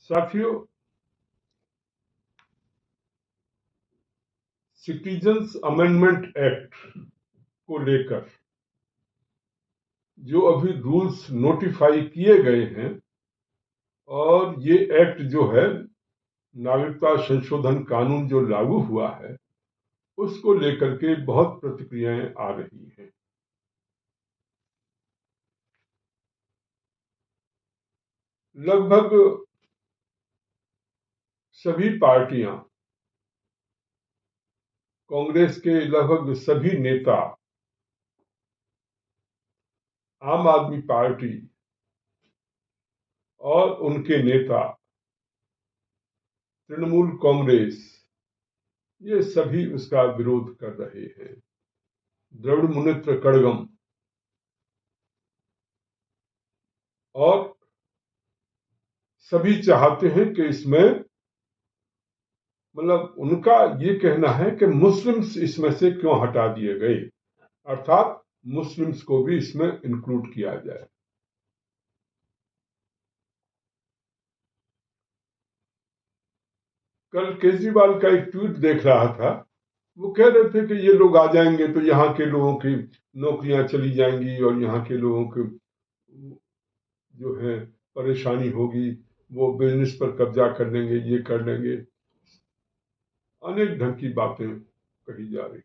साथियों, citizens amendment act को लेकर जो अभी रूल्स नोटिफाई किए गए हैं और ये एक्ट जो है नागरिकता संशोधन कानून जो लागू हुआ है उसको लेकर के बहुत प्रतिक्रियाएं आ रही हैं। लगभग सभी पार्टियां, कांग्रेस के लगभग सभी नेता, आम आदमी पार्टी और उनके नेता, तृणमूल कांग्रेस, ये सभी उसका विरोध कर रहे हैं। द्रविड़ मुनेत्र कड़गम और सभी चाहते हैं कि इसमें मतलब उनका ये कहना है कि मुस्लिम्स इसमें से क्यों हटा दिए गए, अर्थात मुस्लिम्स को भी इसमें इंक्लूड किया जाए। कल केजरीवाल का एक ट्वीट देख रहा था, वो कह रहे थे कि ये लोग आ जाएंगे तो यहाँ के लोगों की नौकरियां चली जाएंगी और यहाँ के लोगों की जो है परेशानी होगी, वो बिजनेस पर कब्जा कर लेंगे, ये कर लेंगे। अनेक ढंग की बातें कही जा रही।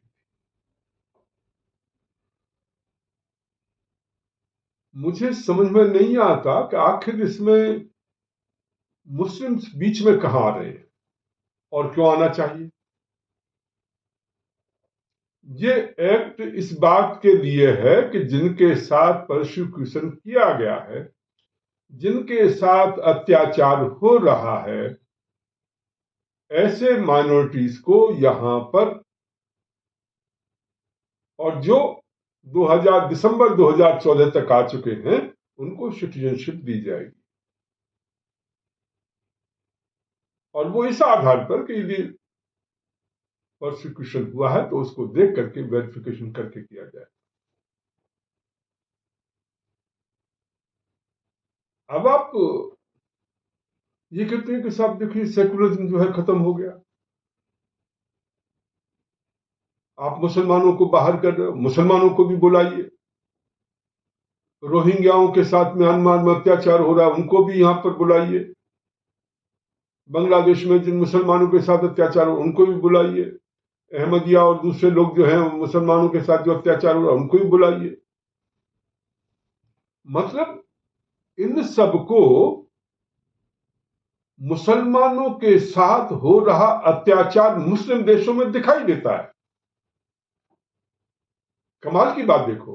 मुझे समझ में नहीं आता कि आखिर इसमें मुस्लिम्स बीच में कहां आ रहे हैं और क्यों आना चाहिए। ये एक्ट इस बात के लिए है कि जिनके साथ परसिक्यूशन किया गया है, जिनके साथ अत्याचार हो रहा है, ऐसे माइनॉरिटीज को यहां पर, और जो दिसंबर 2014 तक आ चुके हैं, उनको सिटीजनशिप दी जाएगी। और वो इस आधार पर कि यदि परसिक्यूशन हुआ है तो उसको देख करके वेरिफिकेशन करके किया जाए। अब आप ये कहते हैं कि साहब देखिए सेकुलरिज्म जो है खत्म हो गया, आप मुसलमानों को बाहर कर रहे हो, मुसलमानों को भी बुलाइए। रोहिंग्याओं के साथ म्यांमार में अत्याचार हो रहा है, उनको भी यहां पर बुलाइए। बांग्लादेश में जिन मुसलमानों के साथ अत्याचार हो उनको भी बुलाइए। अहमदिया और दूसरे लोग जो हैं मुसलमानों के साथ जो अत्याचार हो रहा है उनको भी बुलाइए। मतलब इन सबको मुसलमानों के साथ हो रहा अत्याचार मुस्लिम देशों में दिखाई देता है। कमाल की बात देखो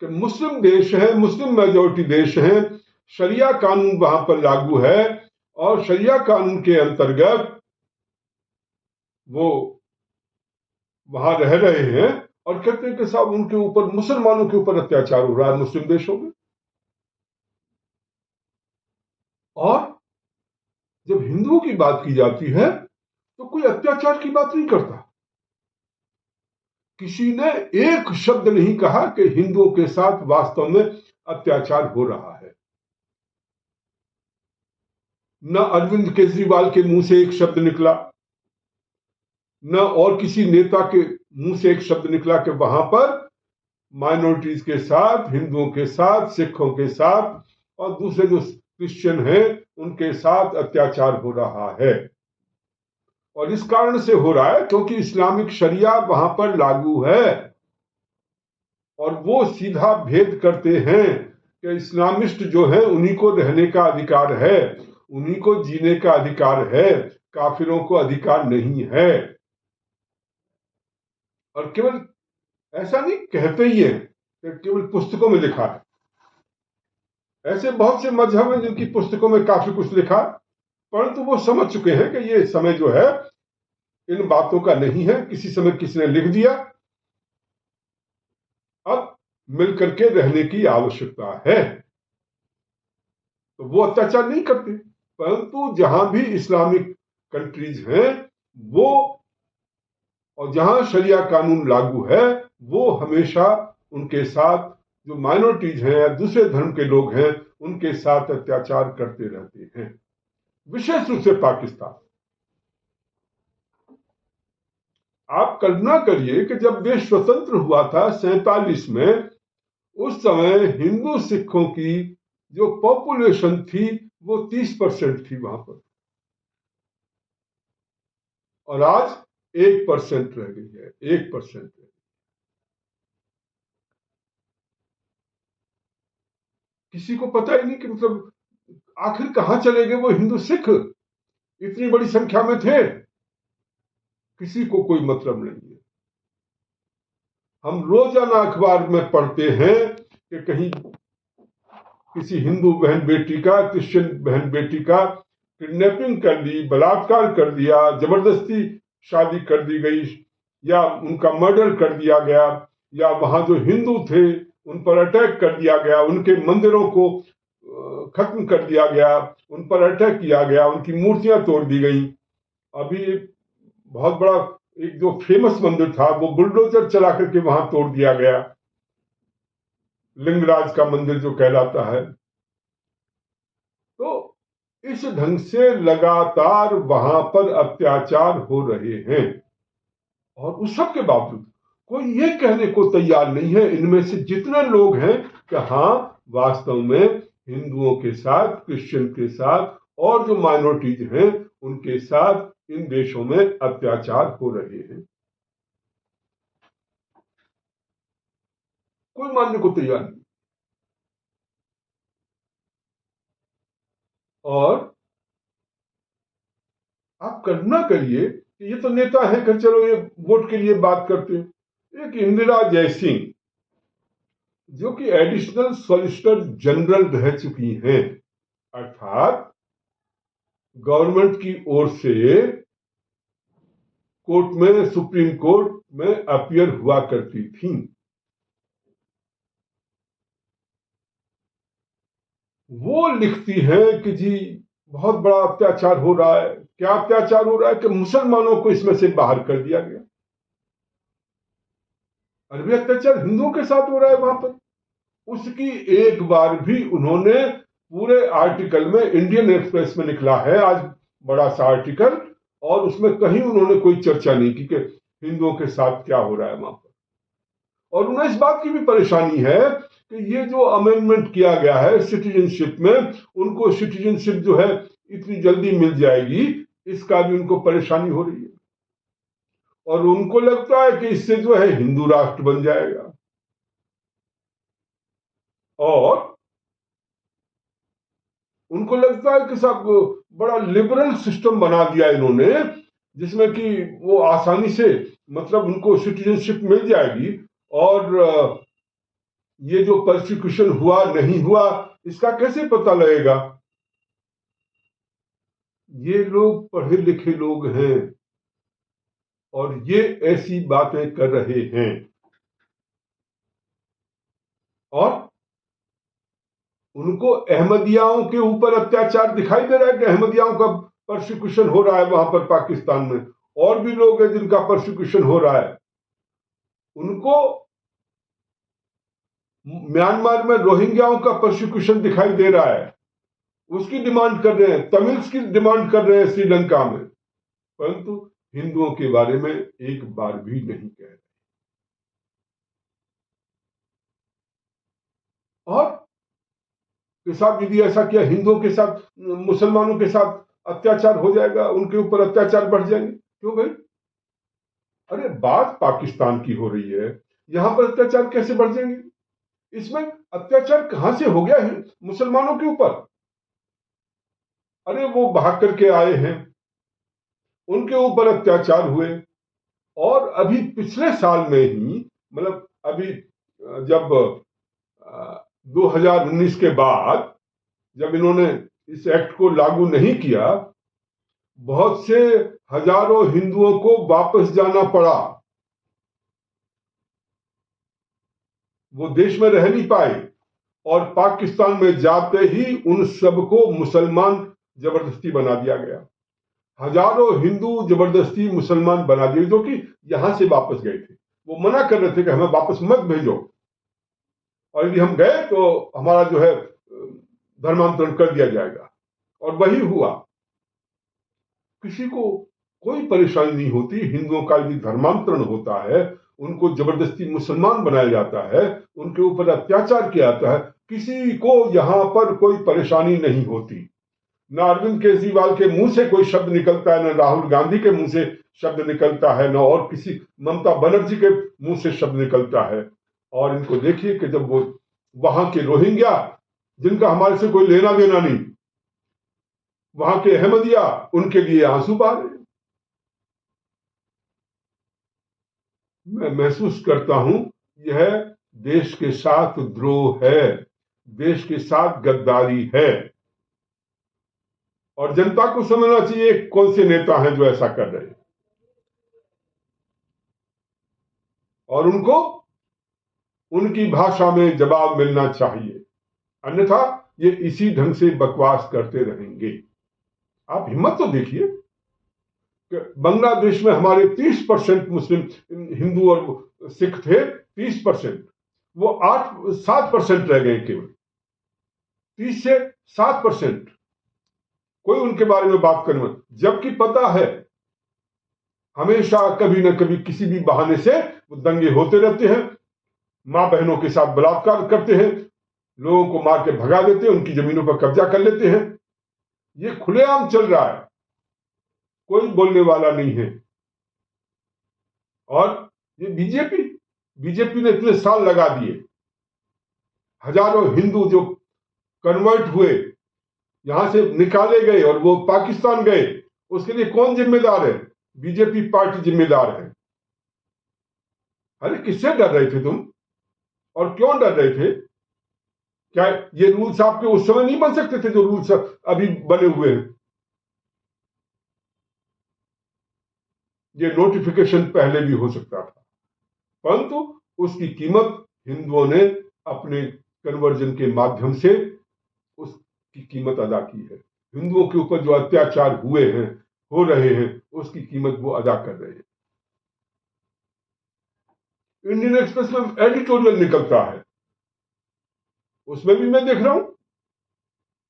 कि मुस्लिम देश है, मुस्लिम मेजोरिटी देश है, शरिया कानून वहां पर लागू है और शरिया कानून के अंतर्गत वो वहां रह रहे हैं और कहते हैं कि साहब उनके ऊपर, मुसलमानों के ऊपर अत्याचार हो रहा है मुस्लिम देशों में। और जब हिंदुओं की बात की जाती है तो कोई अत्याचार की बात नहीं करता। किसी ने एक शब्द नहीं कहा कि हिंदुओं के साथ वास्तव में अत्याचार हो रहा है। न अरविंद केजरीवाल के मुंह से एक शब्द निकला, न और किसी नेता के मुंह से एक शब्द निकला कि वहां पर माइनॉरिटीज के साथ, हिंदुओं के साथ, सिखों के साथ और दूसरे जो क्रिश्चियन हैं उनके साथ अत्याचार हो रहा है। और इस कारण से हो रहा है क्योंकि इस्लामिक शरिया वहां पर लागू है और वो सीधा भेद करते हैं कि इस्लामिस्ट जो है उन्हीं को रहने का अधिकार है, उन्हीं को जीने का अधिकार है, काफिरों को अधिकार नहीं है। और केवल ऐसा नहीं कहते ही है कि केवल पुस्तकों में लिखा है। ऐसे बहुत से मजहब हैं जिनकी पुस्तकों में काफी कुछ लिखा, परंतु वो समझ चुके हैं कि ये समय जो है इन बातों का नहीं है, किसी समय किसी ने लिख दिया, अब मिलकर के रहने की आवश्यकता है। तो वो अत्याचार नहीं करते, परंतु जहां भी इस्लामिक कंट्रीज हैं वो, और जहां शरिया कानून लागू है, वो हमेशा उनके साथ जो माइनॉरिटीज हैं या दूसरे धर्म के लोग हैं उनके साथ अत्याचार करते रहते हैं। विशेष रूप से पाकिस्तान। आप कल्पना करिए कि जब देश स्वतंत्र हुआ था 47 में, उस समय हिंदू सिखों की जो पॉपुलेशन थी वो 30% थी वहां पर, और आज 1% रह गई है, 1%। किसी को पता ही नहीं कि मतलब आखिर कहां चले गए वो हिंदू सिख, इतनी बड़ी संख्या में थे, किसी को कोई मतलब नहीं है। हम रोजाना अखबार में पढ़ते हैं कि कहीं किसी हिंदू बहन बेटी का, क्रिश्चियन बहन बेटी का किडनैपिंग कर दी, बलात्कार कर दिया, जबरदस्ती शादी कर दी गई, या उनका मर्डर कर दिया गया, या वहां जो हिंदू थे उन पर अटैक कर दिया गया, उनके मंदिरों को खत्म कर दिया गया, उन पर अटैक किया गया, उनकी मूर्तियां तोड़ दी गई। अभी बहुत बड़ा एक जो फेमस मंदिर था वो बुलडोजर चला करके वहां तोड़ दिया गया, लिंगराज का मंदिर जो कहलाता है। तो इस ढंग से लगातार वहां पर अत्याचार हो रहे हैं, और उस सब के बावजूद कोई ये कहने को तैयार नहीं है, इनमें से जितने लोग हैं, कि हाँ वास्तव में हिंदुओं के साथ, क्रिश्चियन के साथ और जो माइनॉरिटीज हैं उनके साथ इन देशों में अत्याचार हो रहे हैं। कोई मानने को तैयार नहीं। और आप कल्पना करिए कि ये तो नेता है कि चलो ये वोट के लिए बात करते हैं। एक इंदिरा जयसिंह जो कि एडिशनल सॉलिसिटर जनरल रह चुकी हैं, अर्थात गवर्नमेंट की ओर से कोर्ट में, सुप्रीम कोर्ट में अपियर हुआ करती थी। वो लिखती हैं कि जी बहुत बड़ा अत्याचार हो रहा है। क्या अत्याचार हो रहा है? कि मुसलमानों को इसमें से बाहर कर दिया गया। अरबी अत्याचार हिंदुओं के साथ हो रहा है वहां पर, उसकी एक बार भी उन्होंने पूरे आर्टिकल में, इंडियन एक्सप्रेस में निकला है आज बड़ा सा आर्टिकल, और उसमें कहीं उन्होंने कोई चर्चा नहीं की कि हिंदुओं के साथ क्या हो रहा है वहां पर। और उन्हें इस बात की भी परेशानी है कि ये जो अमेंडमेंट किया गया है सिटीजनशिप में, उनको सिटीजनशिप जो है इतनी जल्दी मिल जाएगी, इसका भी उनको परेशानी हो रही है। और उनको लगता है कि इससे जो है हिंदू राष्ट्र बन जाएगा, और उनको लगता है कि सब बड़ा लिबरल सिस्टम बना दिया इन्होंने, जिसमें कि वो आसानी से मतलब उनको सिटीजनशिप मिल जाएगी, और ये जो परसिक्यूशन हुआ नहीं हुआ इसका कैसे पता लगेगा। ये लोग पढ़े लिखे लोग हैं और ये ऐसी बातें कर रहे हैं, और उनको अहमदियाओं के ऊपर अत्याचार दिखाई दे रहा है कि अहमदियाओं का परसिक्यूशन हो रहा है वहां पर पाकिस्तान में, और भी लोग हैं जिनका परसिक्यूशन हो रहा है। उनको म्यांमार में रोहिंग्याओं का परसिक्यूशन दिखाई दे रहा है, उसकी डिमांड कर रहे हैं, तमिल्स की डिमांड कर रहे हैं श्रीलंका में, परंतु हिंदुओं के बारे में एक बार भी नहीं कह रहे। और कि साहब यदि ऐसा किया हिंदुओं के साथ, मुसलमानों के साथ अत्याचार हो जाएगा, उनके ऊपर अत्याचार बढ़ जाएंगे। क्यों भाई? अरे बात पाकिस्तान की हो रही है, यहां पर अत्याचार कैसे बढ़ जाएंगे? इसमें अत्याचार कहां से हो गया है मुसलमानों के ऊपर? अरे वो भाग करके आए हैं, उनके ऊपर अत्याचार हुए, और अभी पिछले साल में ही, मतलब अभी जब 2019 के बाद जब इन्होंने इस एक्ट को लागू नहीं किया, बहुत से हजारों हिंदुओं को वापस जाना पड़ा, वो देश में रह नहीं पाए, और पाकिस्तान में जाते ही उन सबको मुसलमान जबरदस्ती बना दिया गया। हजारों हिंदू जबरदस्ती मुसलमान बना दिए, जो कि यहां से वापस गए थे। वो मना कर रहे थे कि हमें वापस मत भेजो, और यदि हम गए तो हमारा जो है धर्मांतरण कर दिया जाएगा, और वही हुआ। किसी को कोई परेशानी नहीं होती। हिंदुओं का यदि धर्मांतरण होता है, उनको जबरदस्ती मुसलमान बनाया जाता है, उनके ऊपर अत्याचार किया जाता है, किसी को यहां पर कोई परेशानी नहीं होती। ना अरविंद केजरीवाल के मुंह से कोई शब्द निकलता है, ना राहुल गांधी के मुंह से शब्द निकलता है, ना और किसी ममता बनर्जी के मुंह से शब्द निकलता है। और इनको देखिए कि जब वो वहां के रोहिंग्या, जिनका हमारे से कोई लेना देना नहीं, वहां के अहमदिया, उनके लिए आंसू बहा रहे हैं। मैं महसूस करता हूं यह देश के साथ द्रोह है, देश के साथ गद्दारी है। और जनता को समझना चाहिए कौन से नेता हैं जो ऐसा कर रहे हैं, और उनको उनकी भाषा में जवाब मिलना चाहिए, अन्यथा ये इसी ढंग से बकवास करते रहेंगे। आप हिम्मत तो देखिए कि बांग्लादेश में हमारे 30% मुस्लिम, हिंदू और सिख थे, 30%, वो 7% रह गए केवल। 30 से 7%, कोई उनके बारे में बात करने में, जबकि पता है हमेशा कभी ना कभी किसी भी बहाने से वो दंगे होते रहते हैं, मां बहनों के साथ बलात्कार करते हैं, लोगों को मार के भगा देते हैं, उनकी जमीनों पर कब्जा कर लेते हैं। ये खुलेआम चल रहा है, कोई बोलने वाला नहीं है। और ये बीजेपी ने इतने साल लगा दिए, हजारों हिंदू जो कन्वर्ट हुए, यहां से निकाले गए और वो पाकिस्तान गए, उसके लिए कौन जिम्मेदार है? बीजेपी पार्टी जिम्मेदार है। अरे किससे डर रहे थे तुम, और क्यों डर रहे थे? क्या ये रूल्स आपके उस समय नहीं बन सकते थे जो रूल्स अभी बने हुए हैं? ये नोटिफिकेशन पहले भी हो सकता था, परंतु उसकी कीमत हिंदुओं ने अपने कन्वर्जन के माध्यम से उसकी कीमत अदा की है। हिंदुओं के ऊपर जो अत्याचार हुए हैं, हो रहे हैं, उसकी कीमत वो अदा कर रहे हैं। इंडियन एक्सप्रेस में एडिटोरियल निकलता है, उसमें भी मैं देख रहा हूं,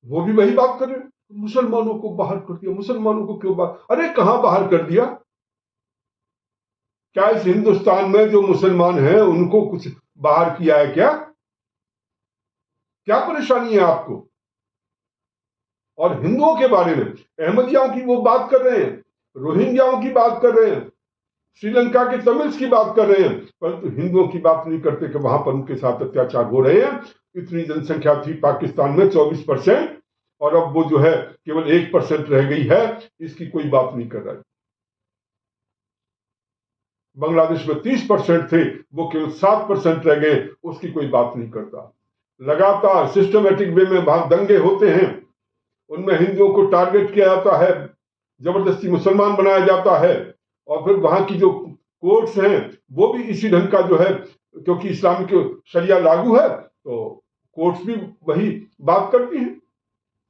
वो भी वही बात कर रहे हैं, मुसलमानों को बाहर कर दिया, मुसलमानों को क्यों बाहर? अरे कहां बाहर कर दिया? क्या इस हिंदुस्तान में जो मुसलमान हैं उनको कुछ बाहर किया है क्या? क्या परेशानी है आपको? और हिंदुओं के बारे में, अहमदियाओं की वो बात कर रहे हैं, रोहिंग्याओं की बात कर रहे हैं, श्रीलंका के तमिल्स की बात कर रहे हैं, परंतु हिंदुओं की बात नहीं करते कि वहां पर उनके साथ अत्याचार हो रहे हैं। इतनी जनसंख्या थी पाकिस्तान में 24%, और अब वो जो है केवल 1% रह गई है, इसकी कोई बात नहीं कर रहा है। बांग्लादेश में 30% थे, वो केवल 7% रह गए, उसकी कोई बात नहीं करता। लगातार सिस्टमेटिक वे में वहां दंगे होते हैं, उनमें हिंदुओं को टारगेट किया जाता है, जबरदस्ती मुसलमान बनाया जाता है, और फिर वहां की जो कोर्ट्स हैं वो भी इसी ढंग का जो है, क्योंकि इस्लामिक शरिया लागू है तो कोर्ट्स भी वही बात करती हैं,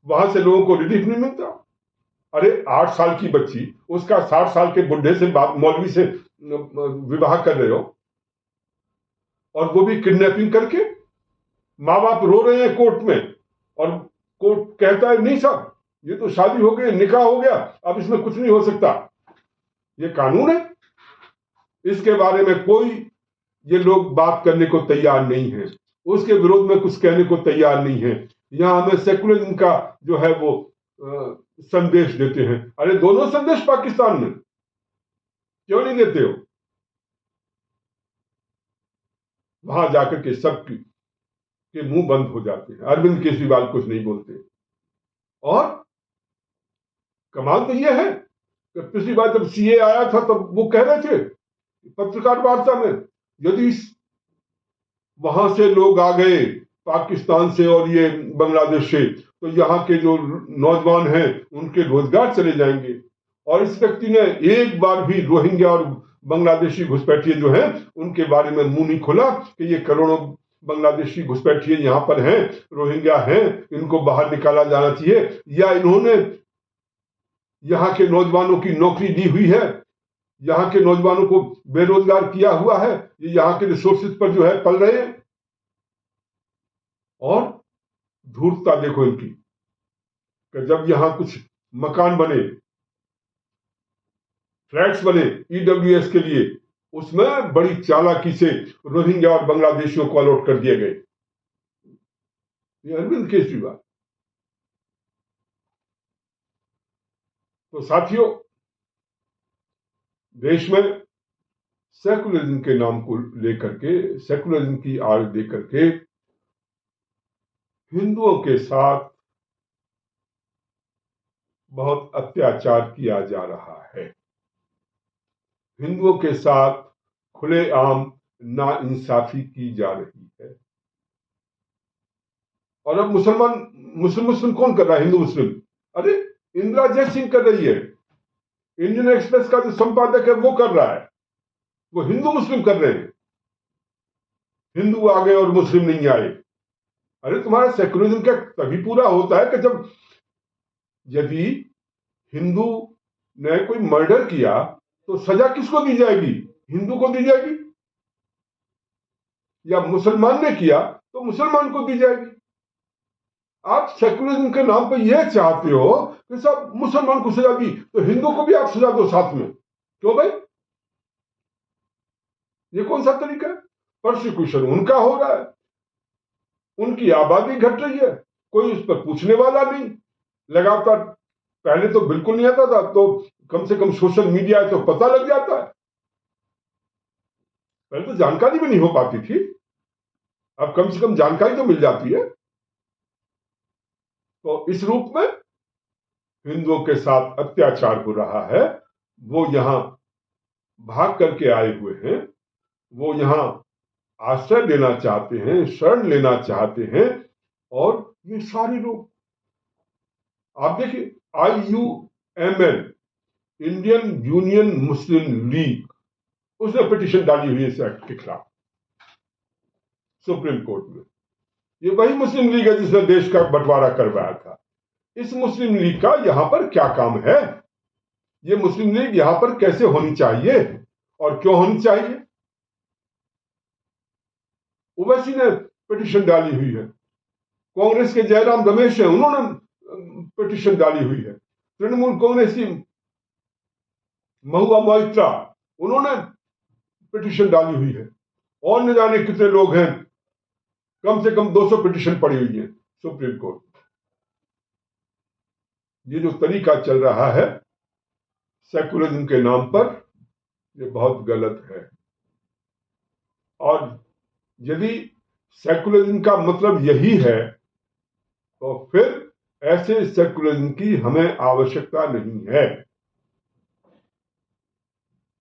वहां से लोगों को रिलीफ नहीं मिलता। अरे 8 साल की बच्ची, उसका 60 साल के बुढ़े से मौलवी से विवाह कर रहे हो, और वो भी किडनैपिंग करके। माँ बाप रो रहे हैं कोर्ट में, और कोर्ट कहता है नहीं साहब ये तो शादी हो गई, निकाह हो गया, अब इसमें कुछ नहीं हो सकता। ये कानून है, इसके बारे में कोई ये लोग बात करने को तैयार नहीं है, उसके विरोध में कुछ कहने को तैयार नहीं है। यहां हमें सेकुलरिज्म का जो है वो संदेश देते हैं। अरे दोनों संदेश पाकिस्तान में क्यों नहीं देते हो? वहां जाकर के सबके के मुंह बंद हो जाते हैं, अरविंद केजरीवाल कुछ नहीं बोलते। और कमाल तो यह है कि पिछली बार जब सीए आया था तब वो कह रहे थे पत्रकार वार्ता में, यदि वहां से लोग आ गए पाकिस्तान से और ये बांग्लादेश से, तो यहाँ के जो नौजवान हैं उनके रोजगार चले जाएंगे। और इस व्यक्ति ने एक बार भी रोहिंग्या और बांग्लादेशी घुसपैठिए जो हैं उनके बारे में मुंह नहीं खोला कि ये करोड़ों बांग्लादेशी घुसपैठिए यहाँ पर हैं, रोहिंग्या हैं, इनको बाहर निकाला जाना चाहिए, या इन्होंने यहाँ के नौजवानों की नौकरी दी हुई है, यहाँ के नौजवानों को बेरोजगार किया हुआ है, ये यहाँ के रिसोर्सेज पर जो है पल रहे हैं। और धूर्तता देखो इनकी कि जब यहां कुछ मकान बने फ्लैट्स बने ईडब्ल्यूएस के लिए, उसमें बड़ी चालाकी से रोहिंग्या और बांग्लादेशियों को अलॉट कर दिए गए। ये अरविंद केजरीवाल। तो साथियों, देश में सेकुलरिज्म के नाम को लेकर के, सेकुलरिज्म की आड़ देकर के हिंदुओं के साथ बहुत अत्याचार किया जा रहा है। हिंदुओं के साथ खुलेआम नाइंसाफी की जा रही है। और अब मुस्लिम कौन कर रहा है? हिंदू मुस्लिम। अरे इंदिरा जयसिंह कर रही है, इंडियन एक्सप्रेस का जो संपादक है वो कर रहा है, वो हिंदू मुस्लिम कर रहे हैं। हिंदू आ गए और मुस्लिम नहीं आए। अरे तुम्हारा सेकुलरिज्म क्या तभी पूरा होता है कि जब, यदि हिंदू ने कोई मर्डर किया तो सजा किसको दी जाएगी? हिंदू को दी जाएगी। या मुसलमान ने किया तो मुसलमान को दी जाएगी। आप सेकुलरिज्म के नाम पर यह चाहते हो कि सब मुसलमान को सजा दी तो हिंदू को भी आप सजा दो साथ में। क्यों भाई? ये कौन सा तरीका है? प्रोसिक्यूशन उनका हो रहा है, उनकी आबादी घट रही है, कोई उस पर पूछने वाला नहीं। लगातार, पहले तो बिल्कुल नहीं आता था, तो कम से कम सोशल मीडिया है तो पता लग जाता है। पहले तो जानकारी भी नहीं हो पाती थी, अब कम से कम जानकारी तो मिल जाती है। तो इस रूप में हिंदुओं के साथ अत्याचार हो रहा है। वो यहां भाग करके आए हुए हैं, वो यहां आश्रय लेना चाहते हैं, शरण लेना चाहते हैं। और ये सारे लोग, आप देखिए, IUML, इंडियन यूनियन मुस्लिम लीग, उसने पिटीशन डाली हुई है इस एक्ट के खिलाफ सुप्रीम कोर्ट में। ये वही मुस्लिम लीग है जिसने देश का बंटवारा करवाया था। इस मुस्लिम लीग का यहां पर क्या काम है? ये मुस्लिम लीग यहां पर कैसे होनी चाहिए और क्यों होनी चाहिए? ओवैसी ने पिटीशन डाली हुई है, कांग्रेस के जयराम रमेश है, उन्होंने पिटीशन डाली हुई है, तृणमूल कांग्रेस की महुआ मोइत्रा, उन्होंने पिटीशन डाली हुई है, और न जाने कितने लोग हैं, कम से कम 200 पिटीशन पड़ी हुई है सुप्रीम कोर्ट। ये जो तरीका चल रहा है सेकुलरिज्म के नाम पर, ये बहुत गलत है। और यदि सेकुलरिज्म का मतलब यही है तो फिर ऐसे सेकुलरिज्म की हमें आवश्यकता नहीं है।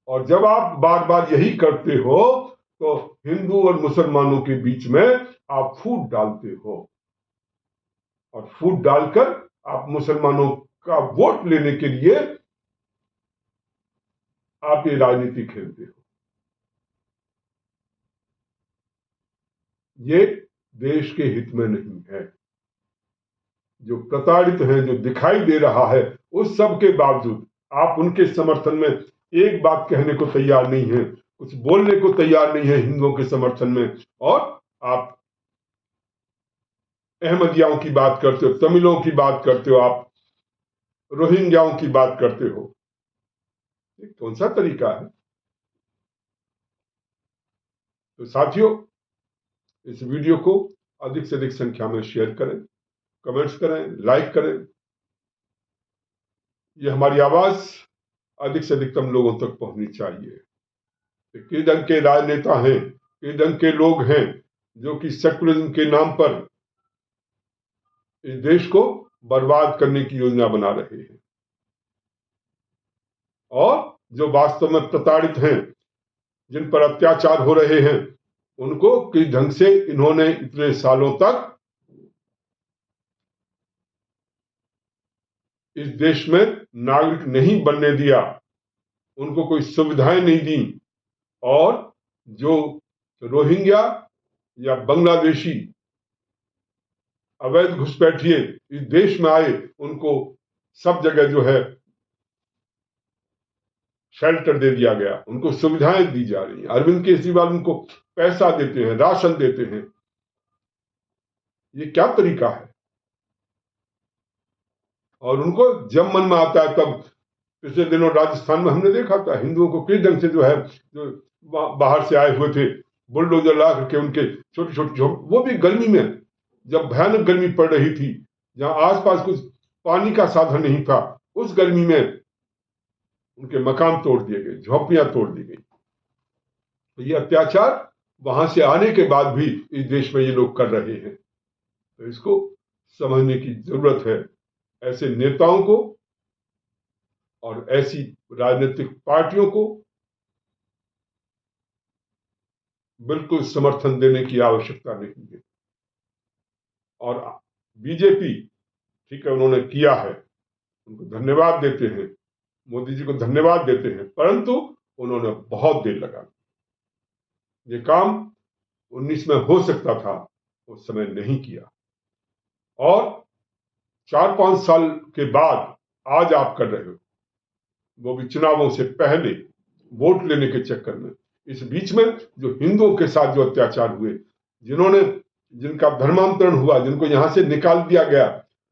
और जब आप बार बार यही करते हो तो हिंदू और मुसलमानों के बीच में आप फूट डालते हो, और फूट डालकर आप मुसलमानों का वोट लेने के लिए आप ये राजनीति खेलते हो। ये देश के हित में नहीं है। जो प्रताड़ित हैं, जो दिखाई दे रहा है, उस सब के बावजूद आप उनके समर्थन में एक बात कहने को तैयार नहीं है, कुछ बोलने को तैयार नहीं है हिंदुओं के समर्थन में। और आप अहमदियाओं की बात करते हो, तमिलों की बात करते हो, आप रोहिंग्याओं की बात करते हो। ये कौन सा तरीका है? तो साथियों, इस वीडियो को अधिक से अधिक संख्या में शेयर करें, कमेंट्स करें, लाइक करें। ये हमारी आवाज अधिक से अधिकतम लोगों तक पहुंचनी चाहिए। किस ढंग के राजनेता हैं, किस ढंग के लोग हैं जो कि सेकुलरिज्म के नाम पर इस देश को बर्बाद करने की योजना बना रहे हैं, और जो वास्तव में प्रताड़ित हैं, जिन पर अत्याचार हो रहे हैं, उनको किस ढंग से इन्होंने इतने सालों तक इस देश में नागरिक नहीं बनने दिया, उनको कोई सुविधाएं नहीं दी, और जो रोहिंग्या या बांग्लादेशी अवैध घुसपैठिए इस देश में आए, उनको सब जगह जो है शेल्टर दे दिया गया, उनको सुविधाएं दी जा रही हैं। अरविंद केजरीवाल उनको पैसा देते हैं, राशन देते हैं। ये क्या तरीका है? और उनको जब मन में आता है तब पिछले दिनों राजस्थान में हमने देखा था हिंदुओं को किस ढंग से जो है, जो बाहर से आए हुए थे, बुलडोजर ला करके उनके छोटी छोटी, वो भी गर्मी में, जब भयानक गर्मी पड़ रही थी, जहां आसपास कुछ पानी का साधन नहीं था, उस गर्मी में उनके मकान तोड़ दिए गए, झोपड़ियां तोड़ दी गई। तो ये अत्याचार वहां से आने के बाद भी इस देश में ये लोग कर रहे हैं। तो इसको समझने की जरूरत है। ऐसे नेताओं को और ऐसी राजनीतिक पार्टियों को बिल्कुल समर्थन देने की आवश्यकता नहीं है। और बीजेपी, ठीक है, उन्होंने किया है, उनको धन्यवाद देते हैं, मोदी जी को धन्यवाद देते हैं, परंतु उन्होंने बहुत देर लगा। ये काम 19 में हो सकता था, उस समय नहीं किया। और 4-5 साल के बाद आज आप कर रहे हो, वो भी चुनावों से पहले वोट लेने के चक्कर में। इस बीच में जो हिंदुओं के साथ जो अत्याचार हुए, जिनका धर्मांतरण हुआ, जिनको यहां से निकाल दिया गया,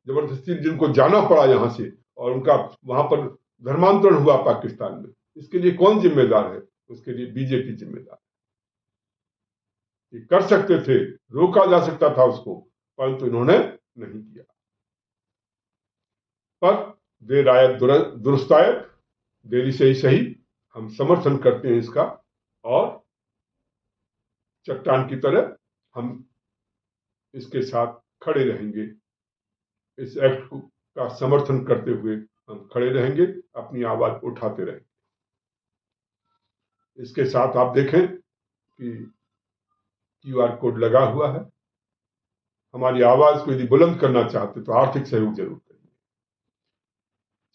जबरदस्ती जिनको जाना पड़ा यहां से, और उनका वहां पर धर्मांतरण हुआ पाकिस्तान में, इसके लिए कौन जिम्मेदार है? उसके लिए बीजेपी जिम्मेदार है। ये कर सकते थे, रोका जा सकता था उसको, परंतु इन्होंने नहीं किया। पर देर आयत दुरुस्त आयत, देरी से ही सही, हम समर्थन करते हैं इसका, और चट्टान की तरह हम इसके साथ खड़े रहेंगे। इस एक्ट का समर्थन करते हुए हम खड़े रहेंगे, अपनी आवाज उठाते रहेंगे। इसके साथ आप देखें कि QR कोड लगा हुआ है। हमारी आवाज को यदि बुलंद करना चाहते तो आर्थिक सहयोग जरूर करिए,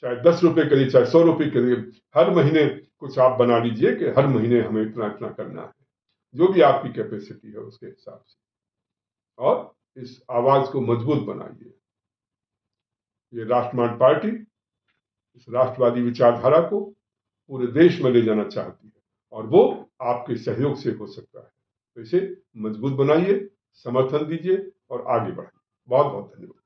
चाहे 10 रुपए करिए, चाहे 100 रुपए करिए। हर महीने कुछ आप बना लीजिए कि हर महीने हमें इतना इतना करना है, जो भी आपकी कैपेसिटी है उसके हिसाब से, और इस आवाज को मजबूत बनाइए। ये राष्ट्रवादी पार्टी इस राष्ट्रवादी विचारधारा को पूरे देश में ले जाना चाहती है, और वो आपके सहयोग से हो सकता है। तो इसे मजबूत बनाइए, समर्थन दीजिए और आगे बढ़ाइए। बहुत बहुत धन्यवाद।